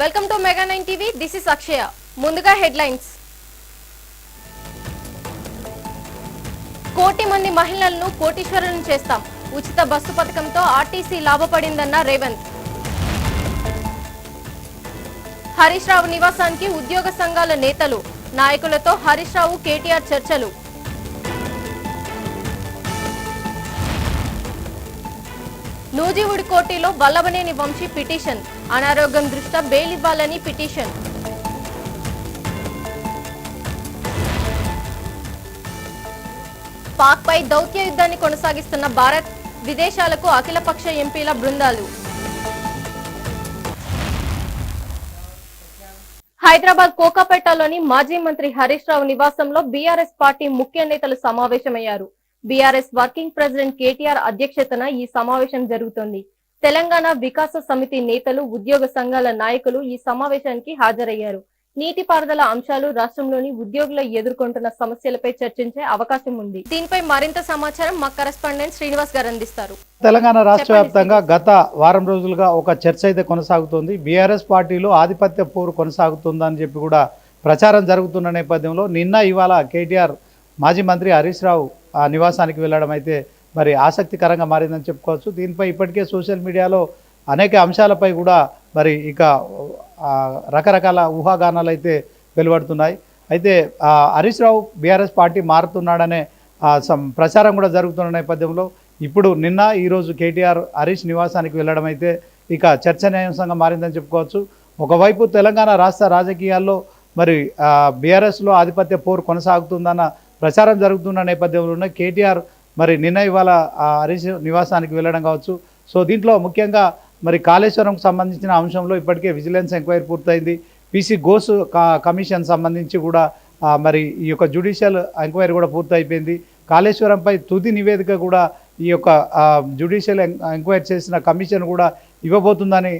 Welcome to mega 9 TV. This is Akshaya. ముందుగా headlines. కోటి మంది మహిళలను కోటీశ్వరులను చేస్తాం. ఉచిత బస్సు పథకంతో ఆర్టీసీ లాభపడిందన్న రేవంత్. హరీష్ రావు నివాసానికి ఉద్యోగ సంఘాల నేతలు, నాయకులతో హరీష్ రావు కేటీఆర్ చర్చలు. నూజివీడు కోర్టులో వల్లభనేని వంశీ పిటిషన్, అనారోగ్యం దృష్ట్యా బెయిల్ ఇవ్వాలని పిటిషన్. పాక్ పై దౌత్య యుద్ధాన్ని కొనసాగిస్తున్న భారత్, విదేశాలకు అఖిలపక్ష ఎంపీల బృందాలు. హైదరాబాద్ కోకాపేటలోని మాజీ మంత్రి హరీష్ రావు నివాసంలో బీఆర్ఎస్ పార్టీ ముఖ్య నేతలు సమావేశమయ్యారు. బీఆర్ఎస్ వర్కింగ్ ప్రెసిడెంట్ కేటీఆర్ అధ్యక్షతన ఈ సమావేశం జరుగుతోంది. తెలంగాణ వికాస సమితి నేతలు, ఉద్యోగ సంఘాల నాయకులు ఈ సమావేశానికి హాజరయ్యారు. నీటిపారుదల అంశాలు, రాష్ట్రంలోని ఉద్యోగులు ఎదుర్కొంటున్న సమస్యలపై చర్చించే అవకాశం ఉంది. దీనిపై మరింత సమాచారం మా కరెస్పాండెంట్ శ్రీనివాస్ గారు అందిస్తారు. తెలంగాణ రాష్ట్ర వ్యాప్తంగా గత వారం రోజులుగా ఒక చర్చ అయితే కొనసాగుతోంది. బీఆర్ఎస్ పార్టీలో ఆధిపత్య పోరు కొనసాగుతుందని చెప్పి కూడా ప్రచారం జరుగుతున్న నేపథ్యంలో నిన్న ఇవాళ కేటీఆర్ మాజీ మంత్రి హరీష్ రావు ఆ నివాసానికి వెళ్ళడం అయితే మరి ఆసక్తికరంగా మారిందని చెప్పుకోవచ్చు. దీనిపై ఇప్పటికే సోషల్ మీడియాలో అనేక అంశాలపై కూడా మరి ఇక రకరకాల ఊహాగానాలు అయితే వెలువడుతున్నాయి. అయితే హరీష్ రావు బీఆర్ఎస్ పార్టీ మారుతున్నాడనే ప్రచారం కూడా జరుగుతున్న నేపథ్యంలో ఇప్పుడు నిన్న ఈరోజు కేటీఆర్ హరీష్ నివాసానికి వెళ్ళడం అయితే ఇక చర్చనీయాంశంగా మారిందని చెప్పుకోవచ్చు. ఒకవైపు తెలంగాణ రాష్ట్ర రాజకీయాల్లో మరి బీఆర్ఎస్లో ఆధిపత్య పోరు కొనసాగుతుందన్న ప్రచారం జరుగుతున్న నేపథ్యంలోనే కేటీఆర్ మరి నిన్న ఇవాళ హరీష్ నివాసానికి వెళ్ళడం కావచ్చు. సో దీంట్లో ముఖ్యంగా మరి కాళేశ్వరంకు సంబంధించిన అంశంలో ఇప్పటికే విజిలెన్స్ ఎంక్వైరీ పూర్తయింది. పీసీ ఘోష్ కమిషన్ సంబంధించి కూడా మరి ఈ యొక్క జ్యుడిషియల్ ఎంక్వైరీ కూడా పూర్తయిపోయింది. కాళేశ్వరంపై తుది నివేదిక కూడా ఈ యొక్క జ్యుడిషియల్ ఎంక్వైరీ చేసిన కమిషన్ కూడా ఇవ్వబోతుందని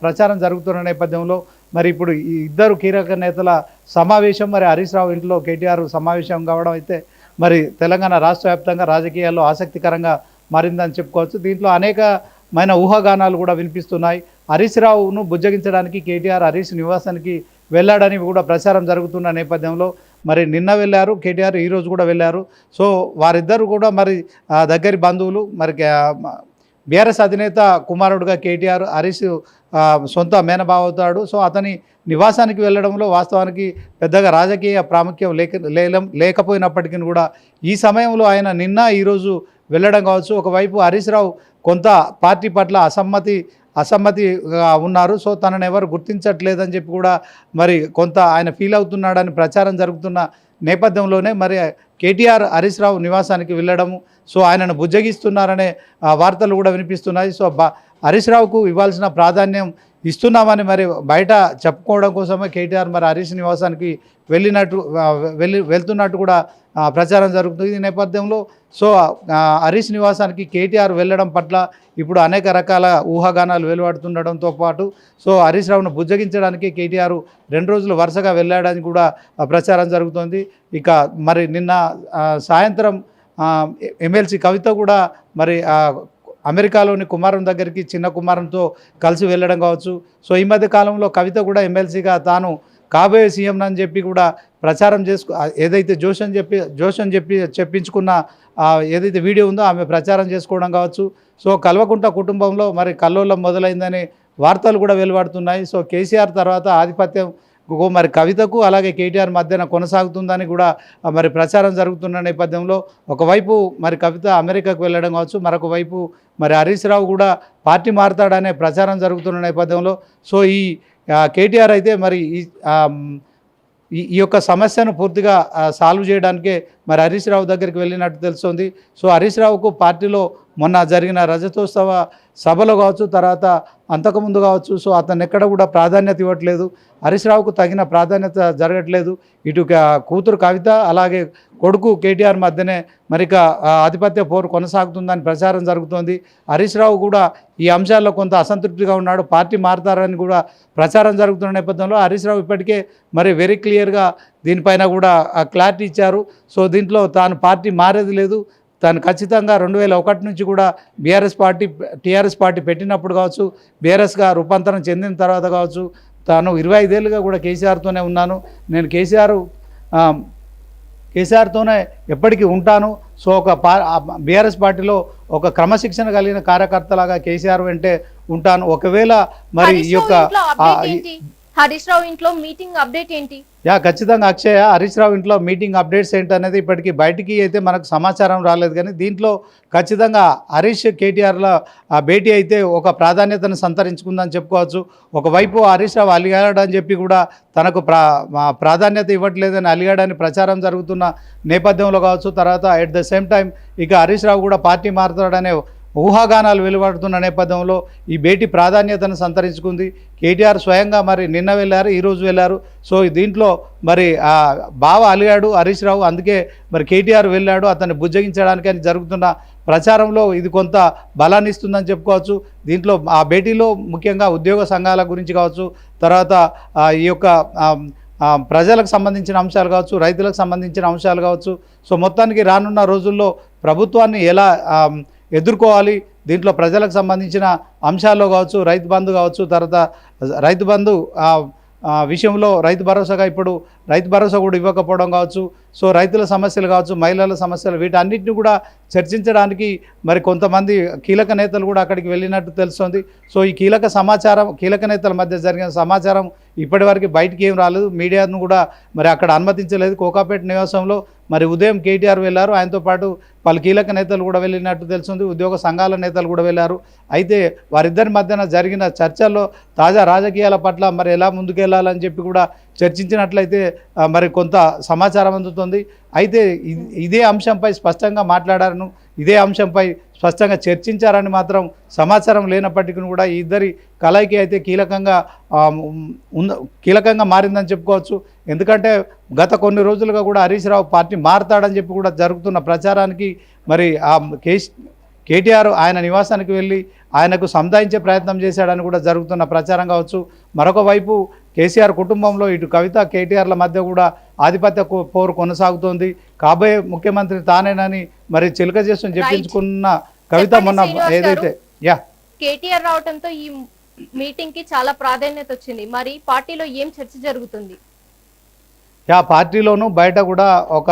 ప్రచారం జరుగుతున్న నేపథ్యంలో మరి ఇప్పుడు ఈ ఇద్దరు కీలక నేతల సమావేశం, మరి హరీష్ రావు ఇంట్లో కేటీఆర్ సమావేశం కావడం అయితే మరి తెలంగాణ రాష్ట్ర వ్యాప్తంగా రాజకీయాల్లో ఆసక్తికరంగా మారిందని చెప్పుకోవచ్చు. దీంట్లో అనేకమైన ఊహాగానాలు కూడా వినిపిస్తున్నాయి. హరీష్ రావును బుజ్జగించడానికి కేటీఆర్ హరీష్ నివాసానికి వెళ్ళాడని కూడా ప్రచారం జరుగుతున్న నేపథ్యంలో మరి నిన్న వెళ్ళారు కేటీఆర్, ఈరోజు కూడా వెళ్ళారు. సో వారిద్దరు కూడా మరి దగ్గరి బంధువులు. మరి బీఆర్ఎస్ అధినేత కుమారుడుగా కేటీఆర్ హరీష్ సొంత మేనబావ అవుతాడు. సో అతని నివాసానికి వెళ్ళడంలో వాస్తవానికి పెద్దగా రాజకీయ ప్రాముఖ్యం లేకపోయినప్పటికీ కూడా ఈ సమయంలో ఆయన నిన్న ఈరోజు వెళ్ళడం కావచ్చు. ఒకవైపు హరీష్ రావు కొంత పార్టీ పట్ల అసమ్మతిగా ఉన్నారు. సో తనను ఎవరు గుర్తించట్లేదని చెప్పి కూడా మరి కొంత ఆయన ఫీల్ అవుతున్నాడని ప్రచారం జరుగుతున్న నేపథ్యంలోనే మరి కేటీఆర్ హరీష్ రావు నివాసానికి వెళ్ళడము, సో ఆయనను బుజ్జగిస్తున్నారనే వార్తలు కూడా వినిపిస్తున్నాయి. సో హరీష్ రావుకు ఇవ్వాల్సిన ప్రాధాన్యం ఇస్తున్నామని మరి బయట చెప్పుకోవడం కోసమే కేటీఆర్ మరి హరీష్ నివాసానికి వెళ్తున్నట్టు కూడా ప్రచారం జరుగుతుంది. ఈ నేపథ్యంలో సో హరీష్ నివాసానికి కేటీఆర్ వెళ్ళడం పట్ల ఇప్పుడు అనేక రకాల ఊహాగానాలు వెలువడుతుండడంతో పాటు సో హరీష్ రావును బుజ్జగించడానికి కేటీఆర్ 2 రోజులు వరుసగా వెళ్ళాడని కూడా ప్రచారం జరుగుతోంది. ఇక మరి నిన్న సాయంత్రం ఎమ్మెల్సీ కవిత కూడా మరి అమెరికాలోని కుమారం దగ్గరికి చిన్న కుమారంతో కలిసి వెళ్ళడం కావచ్చు. సో ఈ మధ్య కాలంలో కవిత కూడా ఎమ్మెల్సీగా తాను కాబోయే సీఎం అని చెప్పి కూడా ప్రచారం ఏదైతే జోషన్ చెప్పించుకున్న ఏదైతే వీడియో ఉందో ఆమె ప్రచారం చేసుకోవడం కావచ్చు. సో కల్వకుంట్ల కుటుంబంలో మరి కల్లోలం మొదలైందనే వార్తలు కూడా వెలువడుతున్నాయి. సో కేసీఆర్ తర్వాత ఆధిపత్యం మరి కవితకు అలాగే కేటీఆర్ మధ్యన కొనసాగుతుందని కూడా మరి ప్రచారం జరుగుతున్న నేపథ్యంలో ఒకవైపు మరి కవిత అమెరికాకు వెళ్ళడం కావచ్చు, మరొక వైపు మరి హరీష్ రావు కూడా పార్టీ మారుతాడనే ప్రచారం జరుగుతున్న నేపథ్యంలో సో ఈ కేటీఆర్ అయితే మరి ఈ యొక్క సమస్యను పూర్తిగా సాల్వ్ చేయడానికే మరి హరీష్ రావు దగ్గరికి వెళ్ళినట్టు తెలుస్తుంది. సో హరీష్ రావుకు పార్టీలో మొన్న జరిగిన రజతోత్సవ సభలో కావచ్చు, తర్వాత అంతకుముందు కావచ్చు, సో అతను ఎక్కడ కూడా ప్రాధాన్యత ఇవ్వట్లేదు. హరీష్ రావుకు తగిన ప్రాధాన్యత జరగట్లేదు. ఇటు కూతురు కవిత అలాగే కొడుకు కేటీఆర్ మధ్యనే మరిక ఆధిపత్య పోరు కొనసాగుతుందని ప్రచారం జరుగుతోంది. హరీష్ రావు కూడా ఈ అంశాల్లో కొంత అసంతృప్తిగా ఉన్నాడు. పార్టీ మారుతారని కూడా ప్రచారం జరుగుతున్న నేపథ్యంలో హరీష్ రావు ఇప్పటికే మరి వెరీ క్లియర్గా దీనిపైన కూడా క్లారిటీ ఇచ్చారు. సో దీంట్లో తాను పార్టీ మారేది లేదు, తాను ఖచ్చితంగా 2001 నుంచి కూడా టీఆర్ఎస్ పార్టీ పెట్టినప్పుడు కావచ్చు, బీఆర్ఎస్గా రూపాంతరం చెందిన తర్వాత కావచ్చు, తాను 25 ఏళ్ళుగా కూడా కేసీఆర్తోనే ఉన్నాను, నేను కేసీఆర్తోనే ఎప్పటికీ ఉంటాను. సో ఒక బీఆర్ఎస్ పార్టీలో ఒక క్రమశిక్షణ కలిగిన కార్యకర్తలాగా కేసీఆర్ వెంటే ఉంటాను. ఒకవేళ మరి ఈ యొక్క హరీష్ రావు ఇంట్లో మీటింగ్ అప్డేట్ ఏంటి? ఖచ్చితంగా అక్షయ, హరీష్ రావు ఇంట్లో మీటింగ్ అప్డేట్స్ ఏంటనేది ఇప్పటికీ బయటికి అయితే మనకు సమాచారం రాలేదు. కానీ దీంట్లో ఖచ్చితంగా హరీష్ కేటీఆర్ల భేటీ అయితే ఒక ప్రాధాన్యతను సంతరించుకుందని చెప్పుకోవచ్చు. ఒకవైపు హరీష్ రావు అలిగాడని చెప్పి కూడా తనకు ప్రాధాన్యత ఇవ్వట్లేదని అలిగాడని ప్రచారం జరుగుతున్న నేపథ్యంలో కావచ్చు, తర్వాత ఎట్ ద సేమ్ టైం ఇక హరీష్ రావు కూడా పార్టీ మారుతాడనే ఊహాగానాలు వెలువడుతున్న నేపథ్యంలో ఈ భేటీ ప్రాధాన్యతను సంతరించుకుంది. కేటీఆర్ స్వయంగా మరి నిన్న వెళ్ళారు, ఈరోజు వెళ్ళారు. సో దీంట్లో మరి బావ అలిగాడు హరీష్ రావు, అందుకే మరి కేటీఆర్ వెళ్ళాడు అతన్ని బుజ్జగించడానికి అని జరుగుతున్న ప్రచారంలో ఇది కొంత బలాన్ని ఇస్తుందని చెప్పుకోవచ్చు. దీంట్లో ఆ భేటీలో ముఖ్యంగా ఉద్యోగ సంఘాల గురించి కావచ్చు, తర్వాత ఈ యొక్క ప్రజలకు సంబంధించిన అంశాలు కావచ్చు, రైతులకు సంబంధించిన అంశాలు కావచ్చు. సో మొత్తానికి రానున్న రోజుల్లో ప్రభుత్వాన్ని ఎలా ఎదుర్కోవాలి, దీంట్లో ప్రజలకు సంబంధించిన అంశాల్లో కావచ్చు, రైతు బంధు కావచ్చు, తర్వాత రైతు బంధు విషయంలో రైతు భరోసాగా ఇప్పుడు రైతు భరోసా కూడా ఇవ్వకపోవడం కావచ్చు, సో రైతుల సమస్యలు కావచ్చు, మహిళల సమస్యలు, వీటన్నిటిని కూడా చర్చించడానికి మరి కొంతమంది కీలక నేతలు కూడా అక్కడికి వెళ్ళినట్టు తెలుస్తుంది. సో ఈ కీలక నేతల మధ్య జరిగిన సమాచారం ఇప్పటివరకు బయటికి ఏం రాలేదు. మీడియాను కూడా మరి అక్కడ అనుమతించలేదు. కోకాపేట నివాసంలో మరి ఉదయం కేటీఆర్ వెళ్ళారు, ఆయనతో పాటు పలు కీలక నేతలు కూడా వెళ్ళినట్టు తెలుస్తుంది. ఉద్యోగ సంఘాల నేతలు కూడా వెళ్ళారు. అయితే వారిద్దరి మధ్యన జరిగిన చర్చల్లో తాజా రాజకీయాల పట్ల మరి ఎలా ముందుకెళ్లాలని చెప్పి కూడా చర్చించినట్లయితే మరి కొంత సమాచారం అందుతుంది. అయితే ఇదే అంశంపై స్పష్టంగా మాట్లాడారు, ఇదే అంశంపై స్పష్టంగా చర్చించారని మాత్రం సమాచారం లేనప్పటికీ కూడా ఈ ఇద్దరి కలయిక అయితే కీలకంగా మారిందని చెప్పుకోవచ్చు. ఎందుకంటే గత కొన్ని రోజులుగా కూడా హరీష్ రావు పార్టీ మారతాడని చెప్పి కూడా జరుగుతున్న ప్రచారానికి మరి కేటీఆర్ ఆయన నివాసానికి వెళ్ళి ఆయనకు సంధాయించే ప్రయత్నం చేశాడని కూడా జరుగుతున్న ప్రచారం కావచ్చు. మరొక వైపు కేసీఆర్ కుటుంబంలో ఇటు కవిత కేటీఆర్ల మధ్య కూడా ఆధిపత్య పోరు కొనసాగుతోంది. కాబోయే ముఖ్యమంత్రి తానేనని మరి చిలుక చేసుకుని చెప్పించుకున్న కవిత మొన్న ఏదైతే కేటీఆర్ రావడంతో ఈ మీటింగ్ కి చాలా ప్రాధాన్యత వచ్చింది. మరి పార్టీలో ఏం చర్చ జరుగుతుంది? పార్టీలోనూ బయట కూడా ఒక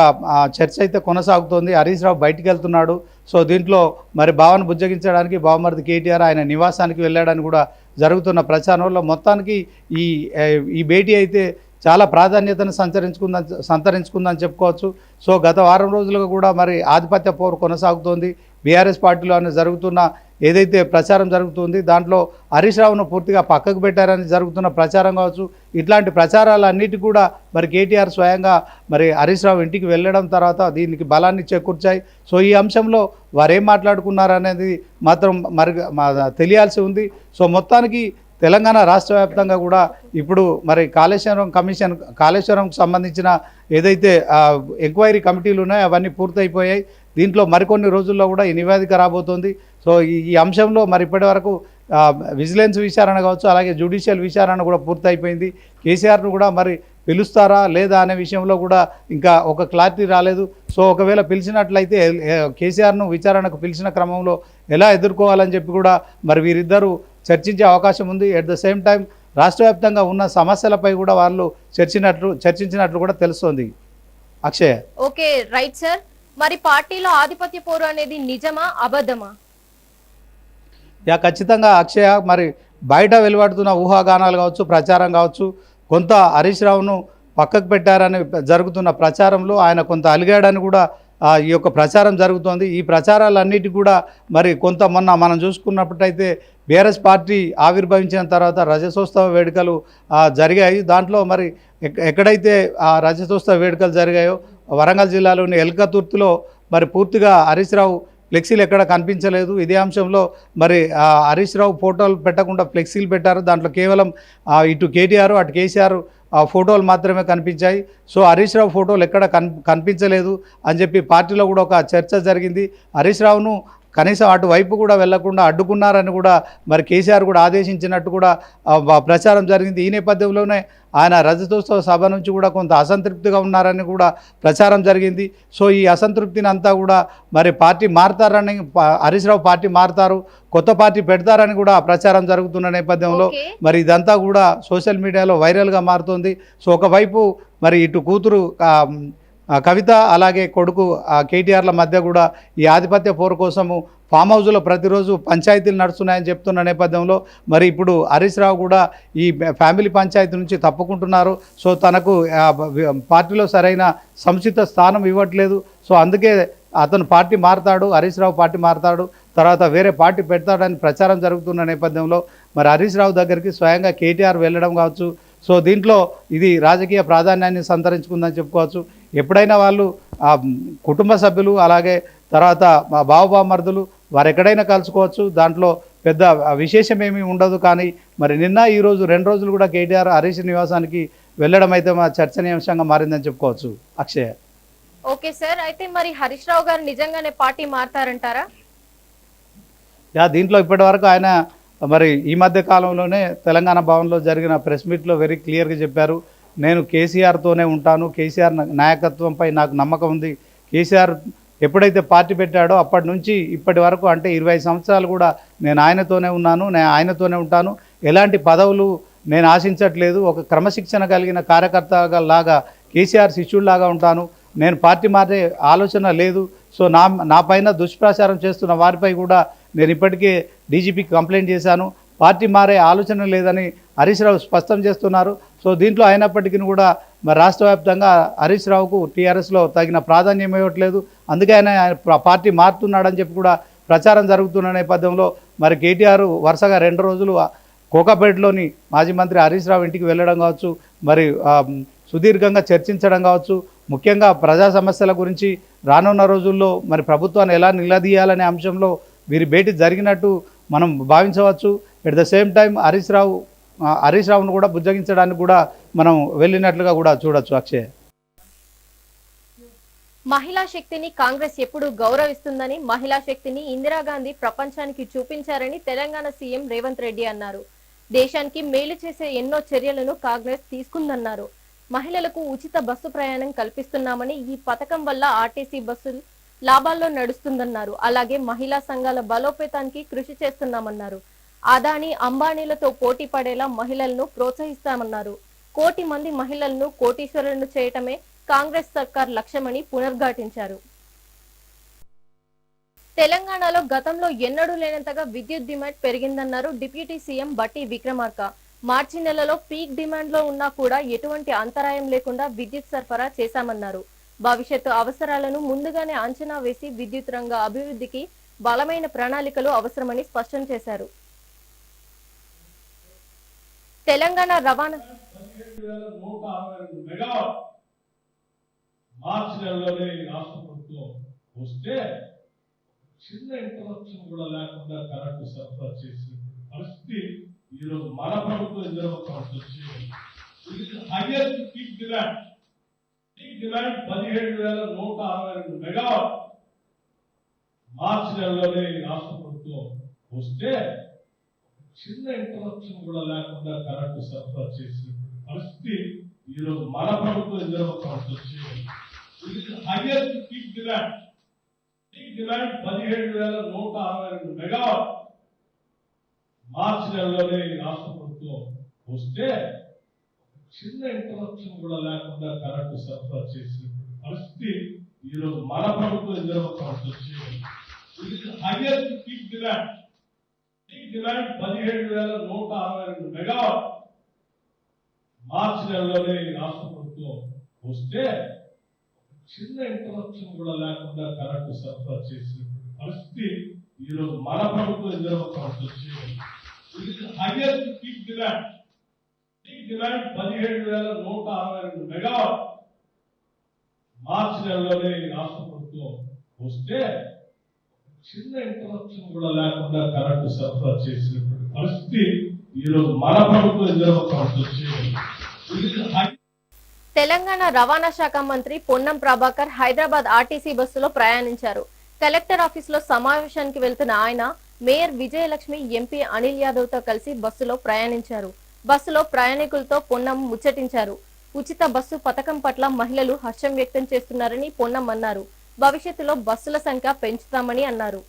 చర్చ అయితే కొనసాగుతోంది. హరీష్ రావు బయటికి వెళ్తున్నాడు. సో దీంట్లో మరి బావను బుజ్జగించడానికి బావమరిది కేటీఆర్ ఆయన నివాసానికి వెళ్ళాడని కూడా జరుగుతున్న ప్రచారంలో మొత్తానికి ఈ భేటీ అయితే చాలా ప్రాధాన్యతను సంతరించుకుందని చెప్పుకోవచ్చు. సో గత వారం రోజులుగా కూడా మరి ఆధిపత్య పోరు కొనసాగుతోంది. బీఆర్ఎస్ పార్టీలో జరుగుతున్న ఏదైతే ప్రచారం జరుగుతుంది దాంట్లో హరీష్ రావును పూర్తిగా పక్కకు పెట్టారని జరుగుతున్న ప్రచారం కావచ్చు. ఇట్లాంటి ప్రచారాలన్నిటి కూడా మరి కేటీఆర్ స్వయంగా మరి హరీష్ రావు ఇంటికి వెళ్ళడం తర్వాత దీనికి బలాన్ని చేకూర్చాయి. సో ఈ అంశంలో వారేం మాట్లాడుకున్నారనేది మాత్రం మరి తెలియాల్సి ఉంది. సో మొత్తానికి తెలంగాణ రాష్ట్ర వ్యాప్తంగా కూడా ఇప్పుడు మరి కాళేశ్వరంకు సంబంధించిన ఏదైతే ఎంక్వైరీ కమిటీలు ఉన్నాయో అవన్నీ పూర్తయిపోయాయి. దీంట్లో మరికొన్ని రోజుల్లో కూడా ఈ నివేదిక రాబోతోంది. సో ఈ అంశంలో మరి ఇప్పటి వరకు విజిలెన్స్ విచారణ కావచ్చు, అలాగే జ్యుడిషియల్ విచారణ కూడా పూర్తయిపోయింది. కేసీఆర్ను కూడా మరి పిలుస్తారా లేదా అనే విషయంలో కూడా ఇంకా ఒక క్లారిటీ రాలేదు. సో ఒకవేళ పిలిచినట్లయితే కేసీఆర్ను విచారణకు పిలిచిన క్రమంలో ఎలా ఎదుర్కోవాలని చెప్పి కూడా మరి వీరిద్దరూ చర్చించే అవకాశం ఉంది. ఎట్ ద సేమ్ టైం రాష్ట్ర వ్యాప్తంగా ఉన్న సమస్యలపై కూడా వాళ్ళు చర్చించినట్లు కూడా తెలుస్తోంది. అక్షయ్. Okay, right sir. మరి పార్టీలో ఆధిపత్య పోరు అనేది నిజమా అబద్ధమా? ఖచ్చితంగా అక్షయ, మరి బయట వెలువడుతున్న ఊహాగానాలు కావచ్చు, ప్రచారం కావచ్చు, కొంత హరీష్ రావును పక్కకు పెట్టారని జరుగుతున్న ప్రచారంలో ఆయన కొంత అలిగాడని కూడా ఈ యొక్క ప్రచారం జరుగుతోంది. ఈ ప్రచారాలన్నిటి కూడా మరి కొంత మొన్న మనం చూసుకున్నప్పుడైతే బీఆర్ఎస్ పార్టీ ఆవిర్భవించిన తర్వాత రజతోత్సవ వేడుకలు జరిగాయి. దాంట్లో మరి ఎక్కడైతే ఆ రజతోత్సవ వేడుకలు జరిగాయో వరంగల్ జిల్లాలోని ఎల్కతుర్తిలో మరి పూర్తిగా హరీష్ రావు ఫ్లెక్సీలు ఎక్కడ కనిపించలేదు. ఇదే అంశంలో మరి హరీష్ రావు ఫోటోలు పెట్టకుండా ఫ్లెక్సీలు పెట్టారు. దాంట్లో కేవలం ఇటు కేటీఆర్ అటు కేసీఆర్ ఫోటోలు మాత్రమే కనిపించాయి. సో హరీష్ రావు ఫోటోలు ఎక్కడ కనిపించలేదు అని చెప్పి పార్టీలో కూడా ఒక చర్చ జరిగింది. హరీష్ రావును కనీసం అటువైపు కూడా వెళ్లకుండా అడ్డుకున్నారని కూడా మరి కేసీఆర్ కూడా ఆదేశించినట్టు కూడా ప్రచారం జరిగింది. ఈ నేపథ్యంలోనే ఆయన రజతోత్సవ సభ నుంచి కూడా కొంత అసంతృప్తిగా ఉన్నారని కూడా ప్రచారం జరిగింది. సో ఈ అసంతృప్తిని అంతా కూడా మరి పార్టీ మారుతారని, హరీష్ రావు పార్టీ మారుతారు, కొత్త పార్టీ పెడతారని కూడా ప్రచారం జరుగుతున్న నేపథ్యంలో మరి ఇదంతా కూడా సోషల్ మీడియాలో వైరల్గా మారుతుంది. సో ఒకవైపు మరి ఇటు కూతురు కవిత అలాగే కొడుకు కేటీఆర్ల మధ్య కూడా ఈ ఆధిపత్య పోరు కోసము ఫామ్ హౌస్లో ప్రతిరోజు పంచాయతీలు నడుస్తున్నాయని చెప్తున్న నేపథ్యంలో మరి ఇప్పుడు హరీష్ రావు కూడా ఈ ఫ్యామిలీ పంచాయతీ నుంచి తప్పుకుంటున్నారు. సో తనకు పార్టీలో సరైన సముచిత స్థానం ఇవ్వట్లేదు. సో అందుకే అతను పార్టీ మారుతాడు, హరీష్ రావు పార్టీ మారుతాడు, తర్వాత వేరే పార్టీ పెడతాడని ప్రచారం జరుగుతున్న నేపథ్యంలో మరి హరీష్ రావు దగ్గరికి స్వయంగా కేటీఆర్ వెళ్ళడం కావచ్చు. సో దీంట్లో ఇది రాజకీయ ప్రాధాన్యాన్ని సంతరించుకుందని చెప్పుకోవచ్చు. ఎప్పుడైనా వాళ్ళు కుటుంబ సభ్యులు అలాగే తర్వాత బావబామర్దులు వారు ఎక్కడైనా కలుసుకోవచ్చు, దాంట్లో పెద్ద విశేషమేమీ ఉండదు. కానీ మరి నిన్న ఈరోజు 2 రోజులు కూడా కేటీఆర్ హరీష్ నివాసానికి వెళ్ళడం అయితే మా చర్చనీయాంశంగా మారిందని చెప్పుకోవచ్చు. అక్షయ. ఓకే సార్, అయితే మరి హరీష్ రావు గారు నిజంగానే పార్టీ మారుతారంటారా? దీంట్లో ఇప్పటి వరకు ఆయన మరి ఈ మధ్య కాలంలోనే తెలంగాణ భవన్లో జరిగిన ప్రెస్ మీట్లో వెరీ క్లియర్గా చెప్పారు, నేను కేసీఆర్తోనే ఉంటాను, కేసీఆర్ నాయకత్వంపై నాకు నమ్మకం ఉంది. కేసీఆర్ ఎప్పుడైతే పార్టీ పెట్టాడో అప్పటి నుంచి ఇప్పటి వరకు అంటే 20 సంవత్సరాలు కూడా నేను ఆయనతోనే ఉన్నాను, నేను ఆయనతోనే ఉంటాను, ఎలాంటి పదవులు నేను ఆశించట్లేదు, ఒక క్రమశిక్షణ కలిగిన కార్యకర్త లాగా కేసీఆర్ శిష్యుడిలాగా ఉంటాను, నేను పార్టీ మారే ఆలోచన లేదు. సో నా పైన దుష్ప్రచారం చేస్తున్న వారిపై కూడా నేను ఇప్పటికే డీజీపీకి కంప్లైంట్ చేశాను, పార్టీ మారే ఆలోచన లేదని హరీష్ రావు స్పష్టం చేస్తున్నారు. సో దీంట్లో అయినప్పటికీ కూడా మరి రాష్ట్ర వ్యాప్తంగా హరీష్ రావుకు టీఆర్ఎస్లో తగిన ప్రాధాన్యం ఇవ్వట్లేదు. అందుకే ఆయన పార్టీ మారుతున్నాడని చెప్పి కూడా ప్రచారం జరుగుతున్న నేపథ్యంలో మరి కేటీఆర్ వరుసగా 2 రోజులు కోకాపేటలోని మాజీ మంత్రి హరీష్ రావు ఇంటికి వెళ్ళడం కావచ్చు, మరి సుదీర్ఘంగా చర్చించడం కావచ్చు, ముఖ్యంగా ప్రజా సమస్యల గురించి రానున్న రోజుల్లో మరి ప్రభుత్వాన్ని ఎలా నిలదీయాలనే అంశంలో వీరి భేటీ జరిగినట్టు మనం భావించవచ్చు. At the same time Harish రావును కూడా బుజ్జగించడానికి కూడా మనం వెళ్ళినట్లుగా కూడా చూడొచ్చు. అక్షయ్. మహిళా శక్తిని కాంగ్రెస్ ఎప్పుడు గౌరవిస్తుందని, మహిళా శక్తిని ఇందిరాగాంధీ ప్రపంచానికి చూపించారని తెలంగాణ సీఎం రేవంత్ రెడ్డి అన్నారు. దేశానికి మేలు చేసే ఎన్నో చర్యలను కాంగ్రెస్ తీసుకుందన్నారు. మహిళలకు ఉచిత బస్సు ప్రయాణం కల్పిస్తున్నామని, ఈ పథకం వల్ల ఆర్టీసీ బస్సులు లాభాల్లో నడుస్తుందన్నారు. అలాగే మహిళా సంఘాల బలోపేతానికి కృషి చేస్తున్నామన్నారు. అదానీ అంబానీలతో పోటీ పడేలా మహిళలను ప్రోత్సహిస్తామన్నారు. 1 కోటి మంది మహిళలను కోటీశ్వరులను చేయటమే కాంగ్రెస్ సర్కార్ లక్ష్యమని పునరుద్ఘాటించారు. తెలంగాణలో గతంలో ఎన్నడూ లేనంతగా విద్యుత్ డిమాండ్ పెరిగిందన్నారు డిప్యూటీ సీఎం బట్టి విక్రమార్క. మార్చి నెలలో పీక్ డిమాండ్ లో ఉన్నా కూడా ఎటువంటి అంతరాయం లేకుండా విద్యుత్ సరఫరా చేశామన్నారు. భవిష్యత్తు అవసరాలను ముందుగానే అంచనా వేసి విద్యుత్ రంగ అభివృద్ధికి బలమైన ప్రణాళికలు అవసరమని స్పష్టం చేశారు. తెలంగాణ రవాణా మార్చి నెలలోనే రాష్ట్ర ప్రభుత్వం వస్తే చిన్న ఇంటరప్షన్ కూడా లేకుండా కరెంటు సరఫరా చేసిన పరిస్థితి ఈరోజు మన ప్రభుత్వం హైయెస్ట్ పీక్ డిమాండ్ 17,162 మెగావాట్ మార్చి నెలలోనే రాష్ట్ర ప్రభుత్వం వస్తే చిన్న ఇంటరప్షన్ కూడా లేకుండా కరెంటు సరఫరా చేసిన పరిస్థితి ఈరోజు మన ప్రభుత్వం హైయెస్ట్ పీక్ డిమాండ్ 17,162 మెగావాట్ మార్చి నెలలోనే రాష్ట్ర ప్రభుత్వం వస్తే చిన్న ఇంటరప్షన్ కూడా లేకుండా కరెంటు సరఫరా చేసిన పరిస్థితి ఈరోజు మన ప్రభుత్వం హైయెస్ట్ పీక్ డిమాండ్ 17,162 మెగావాట్ మార్చి నెలలోనే రాష్ట్ర ప్రభుత్వం వస్తే చిన్న ఇంటరప్షన్ కూడా లేకుండా కరెంటు సరఫరా చేసిన పరిస్థితి ఈరోజు మన ప్రభుత్వం హైయెస్ట్ పీక్ డిమాండ్ 17,162 మెగావాట్ మార్చి నెలలోనే రాష్ట్ర ప్రభుత్వం వస్తే చిన్న ఇంటరప్షన్ కూడా లేకుండా కరెంటు సరఫరా చేసిన పరిస్థితి ఈరోజు మన ప్రభుత్వం తెలంగాణ రవాణా శాఖ మంత్రి పొన్నం ప్రభాకర్ హైదరాబాద్ ఆర్టీసీ బస్సులో ప్రయాణించారు. కలెక్టర్ ఆఫీసులో సమావేశానికి వెళ్తున్న ఆయన మేయర్ విజయలక్ష్మి, ఎంపీ అనిల్ యాదవ్ తో కలిసి బస్సులో ప్రయాణించారు. బస్సులో ప్రయాణికులతో పొన్నం ముచ్చటించారు. ఉచిత బస్సు పథకం పట్ల మహిళలు హర్షం వ్యక్తం చేస్తున్నారని పొన్నం అన్నారు. భవిష్యత్తులో బస్సుల సంఖ్య పెంచుతామని అన్నారు.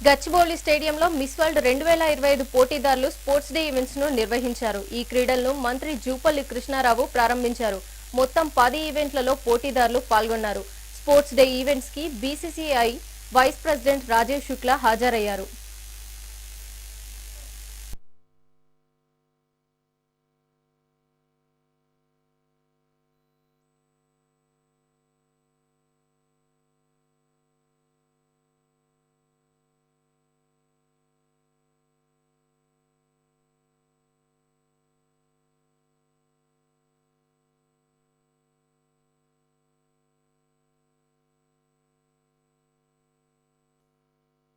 గచ్చిబౌలి స్టేడియంలో మిస్ వరల్డ్ 2025 పోటీదారులు స్పోర్ట్స్ డే ఈవెంట్స్ ను నిర్వహించారు. ఈ క్రీడలను మంత్రి జూపల్లి కృష్ణారావు ప్రారంభించారు. మొత్తం 10 ఈవెంట్లలో పోటీదారులు పాల్గొన్నారు. స్పోర్ట్స్ డే ఈవెంట్స్ కి BCCI vice president Rajeev Shukla హాజరయ్యారు.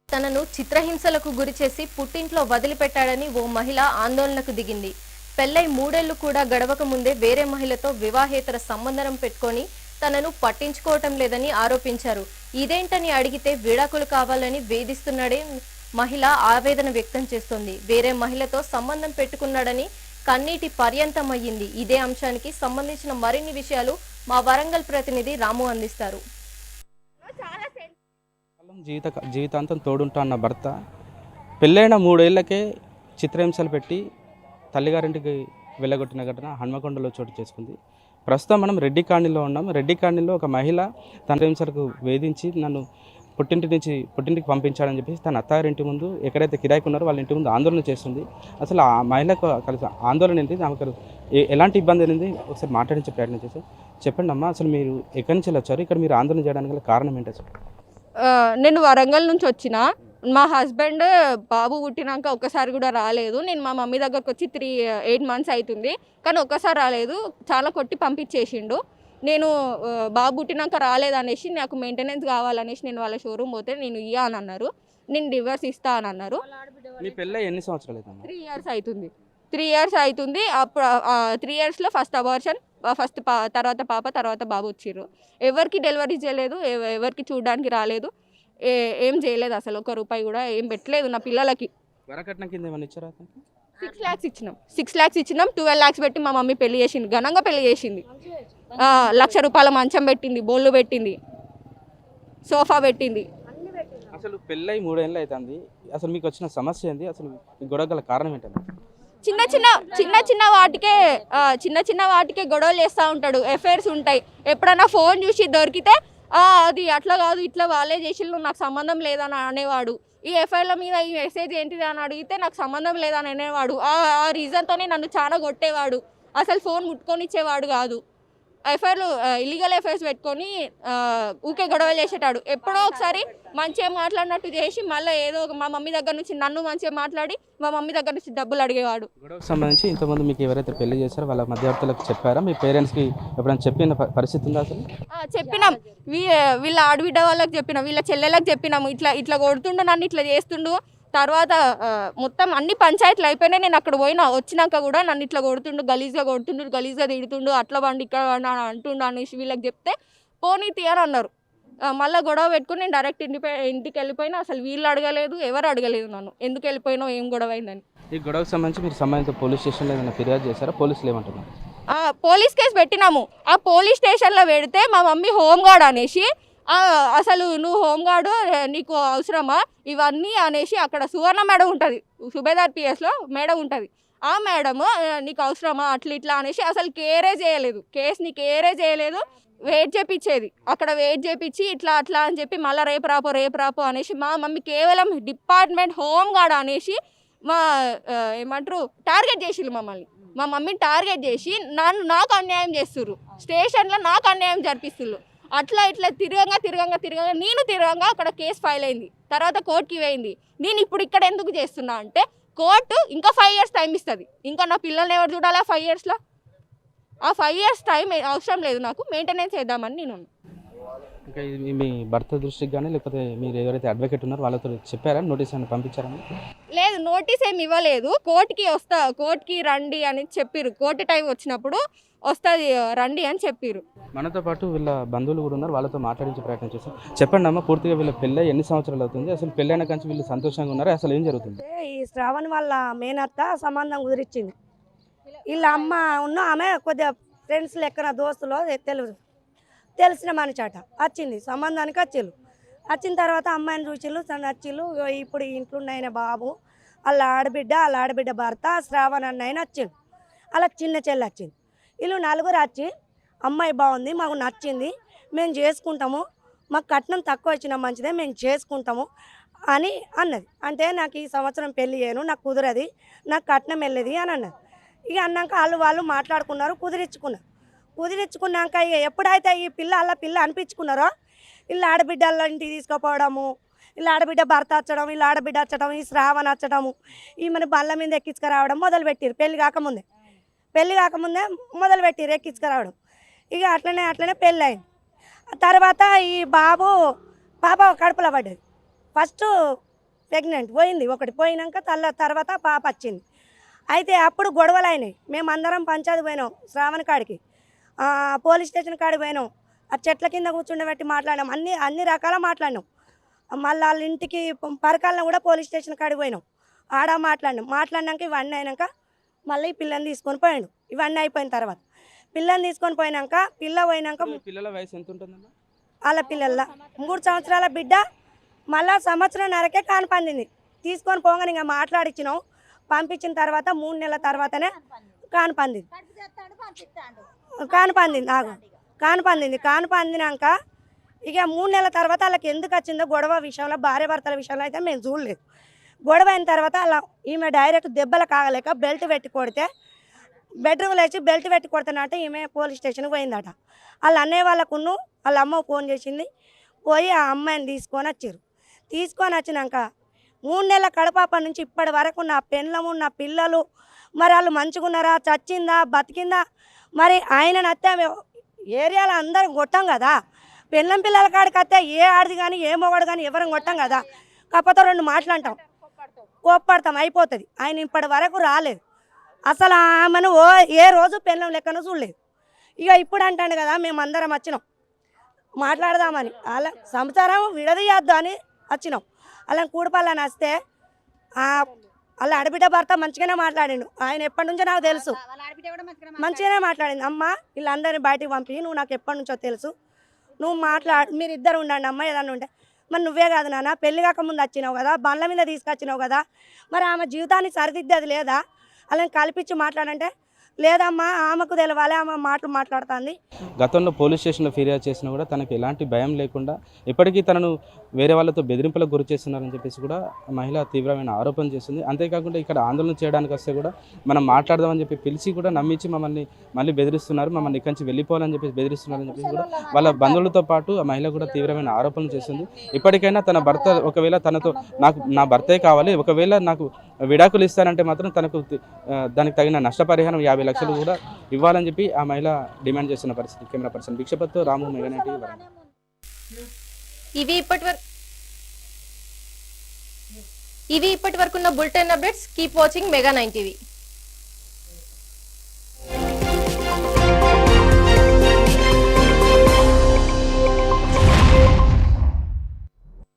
తనను చిత్రహింసలకు గురిచేసి పుట్టింట్లో వదిలిపెట్టాడని ఓ మహిళ ఆందోళనకు దిగింది. పెళ్లై 3 ఏళ్లు కూడా గడవక ముందే వేరే మహిళతో వివాహేతర సంబంధం పెట్టుకొని తనను పట్టించుకోవటం లేదని ఆరోపించారు. ఇదేంటని అడిగితే విడాకులు కావాలని వేధిస్తున్నాడే మహిళ ఆవేదన వ్యక్తం చేస్తోంది. వేరే మహిళతో సంబంధం పెట్టుకున్నాడని కన్నీటి పర్యంతమయ్యింది. ఇదే అంశానికి సంబంధించిన మరిన్ని విషయాలు మా వరంగల్ ప్రతినిధి రాము అందిస్తారు. జీవితాంతం తోడుంటా అన్న భర్త పెళ్ళైన 3 ఏళ్లకే చిత్రహింసలు పెట్టి తల్లిగారింటికి వెళ్ళగొట్టిన ఘటన హన్మకొండలో చోటు చేసుకుంది. ప్రస్తుతం మనం రెడ్డి కాలనీలో ఉన్నాం. రెడ్డి కాలనీలో ఒక మహిళ తన హింసలకు వేధించి నన్ను పుట్టింటికి పంపించాడని చెప్పేసి తన అత్తారింటి ముందు ఎక్కడైతే కిరాయికి ఉన్నారో వాళ్ళ ఇంటి ముందు ఆందోళన చేస్తుంది. అసలు ఆ మహిళకు కలిసి ఆందోళన ఏంటి, ఆమెకు ఎలాంటి ఇబ్బంది అనేది ఒకసారి మాట్లాడించే ప్రయత్నం చేశారు. చెప్పండి అమ్మా, అసలు మీరు ఎక్కడి నుంచి వచ్చారు, ఇక్కడ మీరు ఆందోళన చేయడానికి గల కారణం ఏంటి అసలు? నేను వరంగల్ నుంచి వచ్చిన. మా హస్బెండ్ బాబు పుట్టినాక ఒక్కసారి కూడా రాలేదు. నేను మా మమ్మీ దగ్గరకు వచ్చి 8 months అవుతుంది, కానీ ఒక్కసారి రాలేదు. చాలా కొట్టి పంపించేసిండు. నేను బాబు పుట్టినాక రాలేదనేసి నాకు మెయింటెనెన్స్ కావాలనేసి నేను వాళ్ళ షోరూమ్ పోతే నేను ఇయ్యా అని అన్నారు. నేను డివర్స్ ఇస్తా అని అన్నారు. మీ పెళ్ళి ఎన్ని సంవత్సరాలు అవుతుంది? 3 years అవుతుంది. 3 years అవుతుంది. అప్పుడు 3 yearsలో ఫస్ట్ అబార్షన్, ఫస్ట్ తర్వాత పాప, తర్వాత బాబు వచ్చిర్రు. ఎవరికి డెలివరీ చేయలేదు, ఎవరికి చూడడానికి రాలేదు, ఏం చేయలేదు. అసలు 1 రూపాయి కూడా ఏం పెట్టలేదు నా పిల్లలకి. వరకట్నం కింద ఏమన్నా ఇచ్చారా? 6 lakhs ఇచ్చినాం. 6 lakhs ఇచ్చినాం. 12 lakhs పెట్టి మా మమ్మీ పెళ్లి చేసింది, ఘనంగా పెళ్లి చేసింది. 1,00,000 రూపాయల మంచం పెట్టింది, బోళ్ళు పెట్టింది, సోఫా పెట్టింది. అసలు పెళ్ళై 3 ఏళ్ళు అవుతుంది. అసలు మీకు వచ్చిన సమస్య ఏంది, అసలు ఈ గొడవ గల కారణం ఏంటండి? చిన్న చిన్న వాటికే గొడవలు చేస్తూ ఉంటాడు. ఎఫైర్స్ ఉంటాయి. ఎప్పుడైనా ఫోన్ చూసి దొరికితే అది అట్లా కాదు, ఇట్లా వాళ్ళే చేసిళ్ళు, నాకు సంబంధం లేదని అనేవాడు. ఈ ఎఫ్ఐఆర్ల మీద ఈ మెసేజ్ ఏంటిది అని అడిగితే నాకు సంబంధం లేదని అనేవాడు. ఆ రీజన్తోనే నన్ను చాలా కొట్టేవాడు. అసలు ఫోన్ ముట్టుకొనిచ్చేవాడు కాదు. ఎఫ్ఐఆర్లు ఇల్లీగల్ ఎఫ్ఐఆర్స్ పెట్టుకొని ఊకే గొడవలు చేసేటాడు. ఎప్పుడో ఒకసారి మంచిగా మాట్లాడినట్టు చేసి మళ్ళీ ఏదో మా మమ్మీ దగ్గర నుంచి నన్ను మంచిగా మాట్లాడి మా మమ్మీ దగ్గర నుంచి డబ్బులు అడిగేవాడు. గొడవకు సంబంధించి ఇంతమంది మీకు ఎవరైతే పెళ్లి చేశారో వాళ్ళ మధ్యవర్తులకు చెప్పారా? మీ పేరెంట్స్కి ఎప్పుడైనా చెప్పిన పరిస్థితి ఉందా? అసలు చెప్పినాం. వీళ్ళ ఆడబిడ్డ వాళ్ళకి చెప్పినాం, వీళ్ళ చెల్లెలకు చెప్పినాము. ఇట్లా కొడుతుండు, నన్ను ఇట్లా చేస్తుండు. తర్వాత మొత్తం అన్ని పంచాయతీలు అయిపోయినాయి. నేను అక్కడ వచ్చినాక కూడా నన్ను ఇట్లా కొడుతుండు, గలీజ్గా తిడుతుండు, అట్లా వండి ఇక్కడ వండి అని అంటుండు అనేసి వీళ్ళకి చెప్తే పోనీ తీయని అన్నారు. మళ్ళీ గొడవ పెట్టుకుని నేను డైరెక్ట్ ఇంటికి వెళ్ళిపోయినా. అసలు వీళ్ళు అడగలేదు, ఎవరు అడగలేదు నన్ను ఎందుకు వెళ్ళిపోయినావు, ఏం గొడవ అయిందని. ఈ గొడవకు సంబంధించి మీరు సంబంధిత పోలీస్ స్టేషన్లో ఏదైనా ఫిర్యాదు చేశారా? పోలీసులు ఏమంటున్నారు? పోలీస్ కేసు పెట్టినాము. ఆ పోలీస్ స్టేషన్లో పెడితే మా మమ్మీ హోంగార్డ్ అనేసి, అసలు నువ్వు హోంగార్డు నీకు అవసరమా ఇవన్నీ అనేసి, అక్కడ సువర్ణ మేడం ఉంటుంది, సుబేదార్ పిఎస్లో మేడం ఉంటుంది. ఆ మేడము నీకు అవసరమా అట్లా ఇట్లా అనేసి అసలు కేరే చేయలేదు. కేసుని కేరే చేయలేదు. వెయిట్ చేపించేది, అక్కడ వెయిట్ చేపించి ఇట్లా అట్లా అని చెప్పి మళ్ళీ రేపు రాపో అనేసి మా మమ్మీ కేవలం డిపార్ట్మెంట్ హోంగార్డ్ అనేసి ఏమంటారు టార్గెట్ చేసిళ్ళు మమ్మల్ని. మా మమ్మీని టార్గెట్ చేసి నాకు అన్యాయం చేస్తుర్రు. స్టేషన్లో నాకు అన్యాయం జరిపిస్తున్నారు. అట్లా ఇట్లా తిరగంగా నేను అక్కడ కేసు ఫైల్ అయింది. తర్వాత కోర్టుకి పోయింది. నేను ఇప్పుడు ఇక్కడ ఎందుకు చేస్తున్నా అంటే కోర్టు ఇంకా 5 years టైం ఇస్తుంది. ఇంకా నా పిల్లల్ని ఎవరు చూడాలా 5 yearsలో? ఆ 5 years టైం అవసరం లేదు, నాకు మెయింటెనెన్స్ చేద్దామని నేను. ఇంకా ఇది మీ భర్త దృష్టికి కానీ లేకపోతే మీరు ఎవరైతే అడ్వకేట్ ఉన్నారో వాళ్ళతో చెప్పారా, నోటీస్ అని పంపించారని? లేదు, నోటీస్ ఏమి ఇవ్వలేదు. కోర్టుకి రండి అని చెప్పిర్రు. కోర్టు టైం వచ్చినప్పుడు వస్తుంది రండి అని చెప్పిర్రు. మనతో పాటు వీళ్ళ బంధువులు కూడా ఉన్నారు, వాళ్ళతో మాట్లాడించే ప్రయత్నం చేస్తాం. చెప్పండి అమ్మ, పూర్తిగా వీళ్ళ పెళ్ళి ఎన్ని సంవత్సరాలు అవుతుంది, అసలు పెళ్ళైన కంచి వీళ్ళు సంతోషంగా ఉన్నారు, అసలు ఏం జరుగుతుంది? ఈ శ్రావణ్ వాళ్ళ మేనత్త సంబంధం కుదిరిచ్చింది. వీళ్ళ అమ్మ ఉన్న ఆమె కొద్దిగా ఫ్రెండ్స్ లెక్కన దోస్తులో తెలిసిన మనిషాట వచ్చింది, సంబంధానికి వచ్చిన తర్వాత అమ్మాయిని చూసిళ్ళు, నచ్చిళ్ళు. ఇప్పుడు ఇంట్లో ఉన్న బాబు, వాళ్ళ ఆడబిడ్డ భర్త శ్రావణ్ అన్నయ్య వచ్చిండు, అలా చిన్న చెల్లి వచ్చింది. వీళ్ళు నలుగురు వచ్చి అమ్మాయి బాగుంది, మాకు నచ్చింది, మేము చేసుకుంటాము, మాకు కట్నం తక్కువ వచ్చినా మంచిదే, మేము చేసుకుంటాము అని అన్నది. అంటే నాకు ఈ సంవత్సరం పెళ్లి చేయను, నాకు కుదరది, నాకు కట్నం వెళ్ళేది అని అన్నది. ఇక అన్నాక వాళ్ళు మాట్లాడుకున్నారు, కుదిరించుకున్నాక ఇక ఎప్పుడైతే ఈ పిల్ల అనిపించుకున్నారో వీళ్ళ ఆడబిడ్డల ఇంటికి తీసుకుపోవడము, వీళ్ళ ఆడబిడ్డ భర్త వచ్చడం, వీళ్ళ ఆడబిడ్డ వచ్చడం, ఈ శ్రావణ వచ్చడము, ఈమెను బల్ల మీద ఎక్కించుకురావడం మొదలుపెట్టారు. పెళ్లి కాకముందే మొదలుపెట్టారు ఎక్కించుకురావడం. ఇక అట్లనే పెళ్ళి అయింది. తర్వాత ఈ పాప కడుపులో పడ్డది. ఫస్ట్ ప్రెగ్నెంట్ పోయింది, ఒకటి పోయినాక తర్వాత పాప వచ్చింది. అయితే అప్పుడు గొడవలు అయినాయి. మేమందరం పంచాయతీ పోయినాం, శ్రావణ కాడికి, పోలీస్ స్టేషన్ కాడికి పోయినాం, ఆ చెట్ల కింద కూర్చుండబెట్టి మాట్లాడినాం, అన్ని రకాల మాట్లాడినాం. మళ్ళీ వాళ్ళ ఇంటికి పరకాలను కూడా పోలీస్ స్టేషన్ కాడికి పోయినాం, ఆడ మాట్లాడినాక ఇవన్నీ అయినాక మళ్ళీ పిల్లని తీసుకొని పోయాడు. ఇవన్నీ అయిపోయిన తర్వాత పిల్లని తీసుకొని పోయినాక పిల్లల వయసు ఎంత ఉంటుందమ్మా? వాళ్ళ పిల్లల 3 సంవత్సరాల బిడ్డ, మళ్ళీ సంవత్సరంన్నరకే కానిపందింది. తీసుకొని పోగానే ఇంకా మాట్లాడిచ్చినాం. పంపించిన తర్వాత 3 నెలల తర్వాతనే కానిపందింది. కానిపందినాక ఇక 3 నెలల తర్వాత వాళ్ళకి ఎందుకు వచ్చిందో గొడవ విషయంలో, భార్య భర్తల విషయంలో అయితే మేము చూడలేదు. గొడవ అయిన తర్వాత అలా ఈమె డైరెక్ట్ దెబ్బలు కాగలేక బెల్ట్ పెట్టి కొడితే, బెడ్రూమ్లో వేసి బెల్ట్ పెట్టి కొడుతున్నట్టు ఈమె పోలీస్ స్టేషన్కి పోయిందట. వాళ్ళ అన్నయ్య వాళ్ళ అమ్మ ఫోన్ చేసింది, పోయి ఆ అమ్మాయిని తీసుకొని వచ్చినాక 3 నెలల కడపాప నుంచి ఇప్పటి వరకు నా పెళ్ళము, నా పిల్లలు, మరి వాళ్ళు మంచిగున్నారా, చచ్చిందా, బతికిందా, మరి ఆయన నత్తే ఏరియాలో అందరం కొట్టాం కదా. పెళ్ళం పిల్లల కాడికి వస్తే ఏ ఆడిది కానీ ఏ మొగడు కానీ ఎవరం కొట్టాం కదా. కాకపోతే 2 మాటలు కోప్పడతాం, అయిపోతుంది. ఆయన ఇప్పటి వరకు రాలేదు, అసలు ఆమెను ఏ రోజు పెళ్ళం లెక్కన చూడలేదు. ఇక ఇప్పుడు అంటాడు కదా మేమందరం వచ్చినాం మాట్లాడదామని, అలా సంసారం విడదీయద్దు అని వచ్చినాం. అలా కూడపల్లని వస్తే వాళ్ళ ఆడబిడ్డ భర్త మంచిగానే మాట్లాడిండు. ఆయన ఎప్పటి నుంచో నాకు తెలుసు, మంచిగానే మాట్లాడింది. అమ్మ వీళ్ళందరినీ బయటికి పంపి, నువ్వు నాకు ఎప్పటి నుంచో తెలుసు, నువ్వు మీరిద్దరు ఉండండి అమ్మ, ఏదన్నా ఉంటే. మరి నువ్వే కాదు నాన్న, పెళ్లి కాకముందు వచ్చినావు కదా, బండ్ల మీద తీసుకొచ్చినావు కదా, మరి ఆమె జీవితాన్ని సరిదిద్దేది లేదా, అలా కల్పించి మాట్లాడంటే లేదమ్మా ఆమెకు తెలవాలి, ఆమె మాట్లాడుతుంది. గతంలో పోలీస్ స్టేషన్లో ఫిర్యాదు చేసినా కూడా తనకు ఎలాంటి భయం లేకుండా ఇప్పటికీ తనను వేరే వాళ్ళతో బెదిరింపులకు గురి చేస్తున్నారని చెప్పేసి కూడా మహిళ తీవ్రమైన ఆరోపణ చేస్తుంది. అంతేకాకుండా ఇక్కడ ఆందోళన చేయడానికి వస్తే కూడా మనం మాట్లాడదామని చెప్పి పిలిచి కూడా నమ్మించి మమ్మల్ని మళ్ళీ బెదిరిస్తున్నారు, మమ్మల్ని ఇక్కడి నుంచి వెళ్ళిపోవాలని చెప్పేసి బెదిరిస్తున్నారని చెప్పేసి కూడా వాళ్ళ బంధువులతో పాటు ఆ మహిళ కూడా తీవ్రమైన ఆరోపణలు చేస్తుంది. ఇప్పటికైనా తన భర్త ఒకవేళ తనతో నా భర్తే కావాలి, ఒకవేళ నాకు విడాకులు ఇస్తారంటే మాత్రం తనకు దానికి తగిన నష్టపరిహారం 50 లక్షలు కూడా ఇవ్వాలని చెప్పి ఆ మహిళ డిమాండ్ చేస్తున్న పరిస్థితి. కెమెరా పర్సన్ భిక్షపతితో రాము, మెగా టీవీ. ఇవి ఇప్పటి వరకున్న bulletin updates. Keep watching mega 9 TV.